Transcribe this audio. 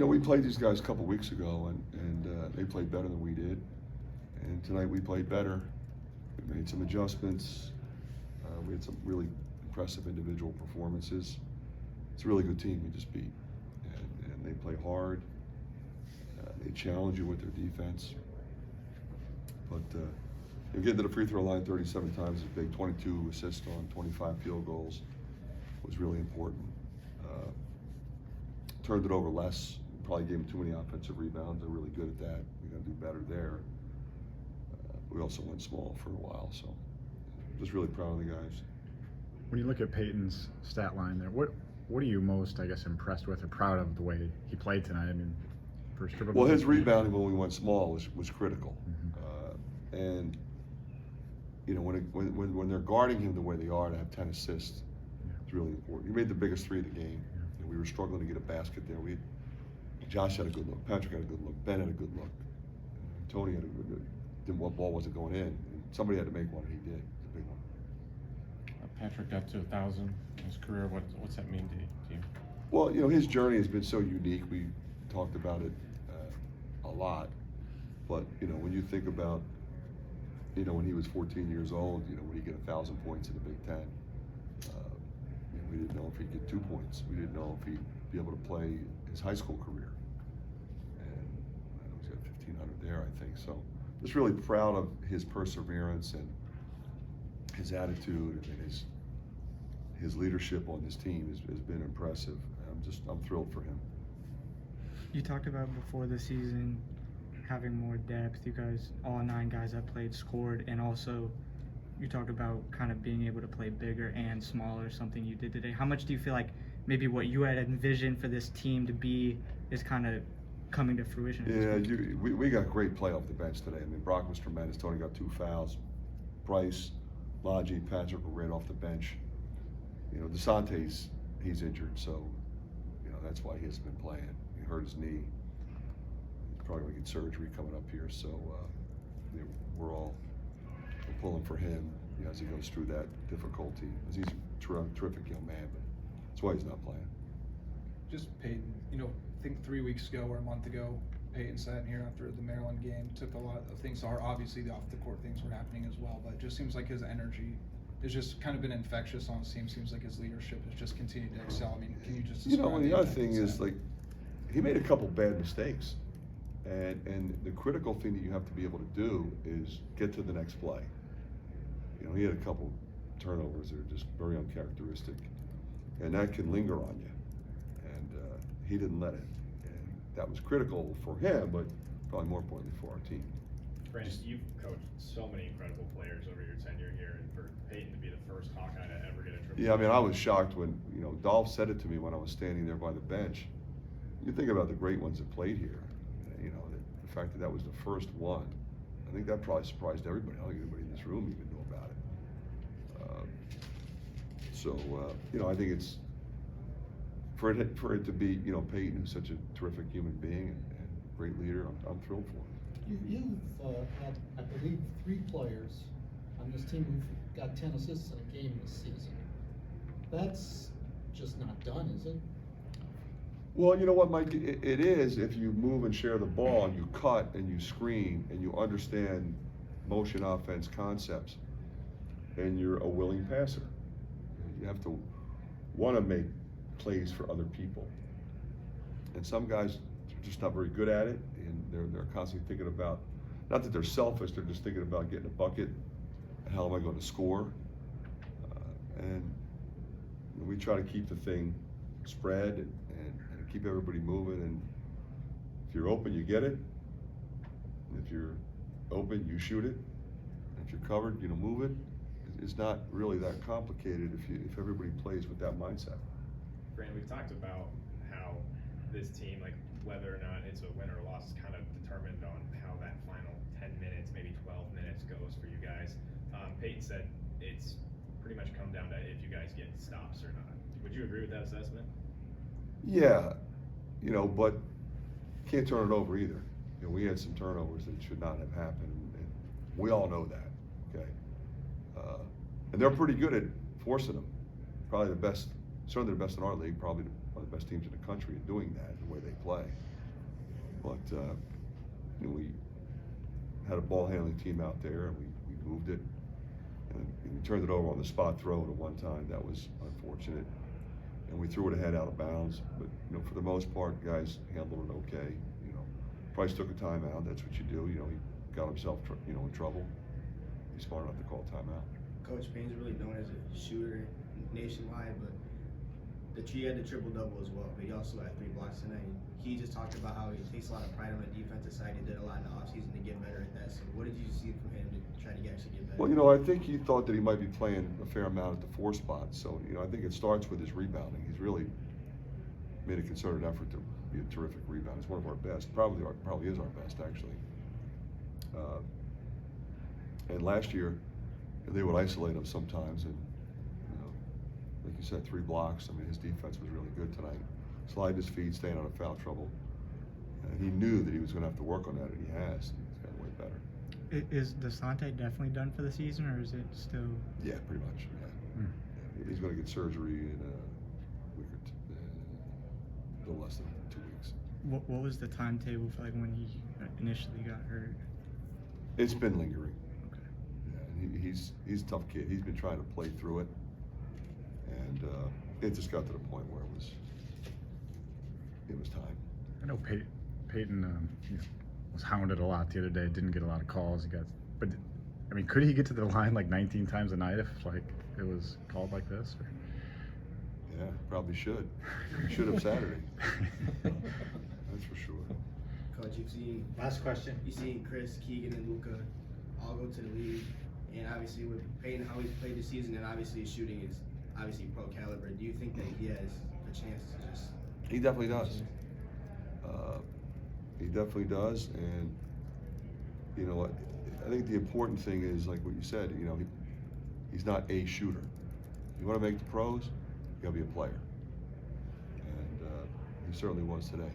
We played these guys a couple weeks ago, and they played better than we did. And tonight we played better. We made some adjustments. We had some really impressive individual performances. It's a really good team we just beat. And they play hard. They challenge you with their defense. But getting to the free throw line 37 times is big. 22 assists on 25 field goals was really important. Turned it over less. Probably gave them too many offensive rebounds. They're really good at that. We're going to do better there. We also went small for a while, so just really proud of the guys. When you look at Payton's stat line there, what are you most, I guess, impressed with or proud of the way he played tonight? I mean, first triple. Well, his rebounding when we went small was critical. Mm-hmm. And when they're guarding him the way they are, to have 10 assists, it's really important. He made the biggest three of the game. And we were struggling to get a basket there. Josh had a good look. Patrick had a good look. Ben had a good look. Tony had a good look. What ball wasn't going in? And somebody had to make one, and he did. It's a big one. Patrick got to 1,000 in his career. What's that mean to you? Well, his journey has been so unique. We talked about it a lot. But when you think about, when he was 14 years old, would he get 1,000 points in the Big Ten? We didn't know if he'd get 2 points. We didn't know if he'd be able to play his high school career. And I know he's got 1,500 there, I think. So just really proud of his perseverance and his attitude and his leadership on this team has been impressive. I'm thrilled for him. You talked about before the season having more depth. You guys, all 9 guys that played, scored, and also you talked about kind of being able to play bigger and smaller, something you did today. How much do you feel like maybe what you had envisioned for this team to be is kind of coming to fruition? Yeah, we got great play off the bench today. I mean, Brock was tremendous. Tony got 2 fouls. Bryce, Logie, Patrick were right off the bench. DeSante's, he's injured, so that's why he hasn't been playing. He hurt his knee. He's probably going to get surgery coming up here, so we're pulling for him as he goes through that difficulty. He's a terrific young man, but that's why he's not playing. Just Payton, I think 3 weeks ago or a month ago, Payton sat in here after the Maryland game, took a lot of things to heart. Obviously, the off-the-court things were happening as well, but it just seems like his energy has just kind of been infectious on his team. Seems like his leadership has just continued to excel. I mean, can you just describe the other thing is, he made a couple bad mistakes, and the critical thing that you have to be able to do is get to the next play. He had a couple turnovers that are just very uncharacteristic, and that can linger on you, and he didn't let it. That was critical for him, but probably more importantly for our team. Fran, you've coached so many incredible players over your tenure here, and for Payton to be the first Hawkeye to ever get a triple. Yeah, I mean, I was shocked when Dolph said it to me when I was standing there by the bench. You think about the great ones that played here. The fact that was the first one. I think that probably surprised everybody. I don't think anybody in this room even knew about it. I think it's for it to be Payton, who's such a terrific human being and great leader. I'm thrilled for him. You've had, I believe, 3 players on this team who've got 10 assists in a game this season. That's just not done, is it? Well, you know what, Mike? It is if you move and share the ball and you cut and you screen and you understand motion offense concepts and you're a willing passer. You have to want to make plays for other people. And some guys are just not very good at it, and they're constantly thinking about, not that they're selfish, they're just thinking about getting a bucket, and how am I going to score? And we try to keep the thing spread and keep everybody moving, and if you're open, you get it. And if you're open, you shoot it. And if you're covered, move it. It's not really that complicated if everybody plays with that mindset. Fran, we've talked about how this team, whether or not it's a win or a loss, is kind of determined on how that final 10 minutes, maybe 12 minutes goes for you guys. Payton said it's pretty much come down to if you guys get stops or not. Would you agree with that assessment? Yeah, but can't turn it over either. We had some turnovers that should not have happened, and we all know that, okay? And they're pretty good at forcing them. Probably the best, certainly the best in our league, probably one of the best teams in the country at doing that, the way they play. But you know, we had a ball handling team out there, and we moved it, and we turned it over on the spot throw at one time. That was unfortunate, and we threw it ahead out of bounds. But you know, for the most part, guys handled it okay. You know, Price took a timeout. That's what you do. You know, he got himself you know, in trouble. He's smart enough to call a timeout. Coach Payne's really known as a shooter nationwide, but he had the triple-double as well, but he also had 3 blocks tonight. He just talked about how he takes a lot of pride on the defensive side. He did a lot in the offseason to get better at that. So what did you see from him to try to actually get better? Well, you know, I think he thought that he might be playing a fair amount at the 4 spot. So, you know, I think it starts with his rebounding. He's really made a concerted effort to be a terrific rebounder. He's one of our best. Probably is our best, actually. And last year, they would isolate him sometimes, and you know, like you said, 3 blocks. I mean, his defense was really good tonight. Sliding his feet, staying out of foul trouble. And he knew that he was going to have to work on that, and he has. He's gotten way better. Is Desante definitely done for the season, or is it still? Yeah, pretty much. Yeah. Yeah, he's going to get surgery in a week or a little less than 2 weeks. What was the timetable for like when he initially got hurt? It's been lingering. Okay. Yeah, and he's a tough kid. He's been trying to play through it, and it just got to the point where it was time. I know Payton you know, was hounded a lot the other day. Didn't get a lot of calls. But I mean, could he get to the line like 19 times a night if like it was called like this? Or? Yeah, probably should. He should have Saturday. That's for sure. Coach, Last question. You've seen Chris, Keegan, and Luka all go to the league, and obviously with Payton, how he's played this season, and obviously his shooting is obviously pro caliber. Do you think that he has a chance to just? He definitely does. He definitely does, and you know, I think the important thing is like what you said. You know, he's not a shooter. You want to make the pros, you got to be a player, and he certainly was today.